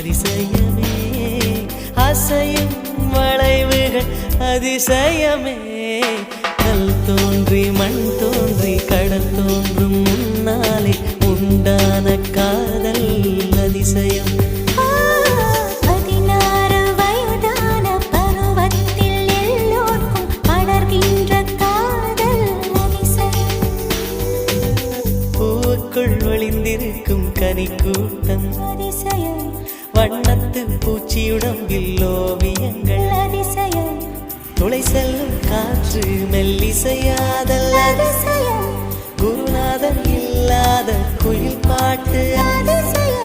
அதிசயமே அசையும் வளைவுகள் அதிசயமே கல் தோன்றி மண் தோன்றி கடல் தோன்றும் முன்னாலே உண்டான காதல் அதிசயம். 16 வயதான பருவத்தில் எல்லோருக்கும் படர்கின்ற காதல் அதிசயம். பூவுக்குள் ஒளிந்திருக்கும் கனிக்கூட்டம் அதிசயம் வண்ணத்து பூச்சியுடம்பில் ஓவியங்கள் அதிசயம் துளை செல்லும் காற்று மெல்லிசையாதல் அதிசயம் குருநாதன் இல்லாத குயில் பாட்டு அதிசயம்.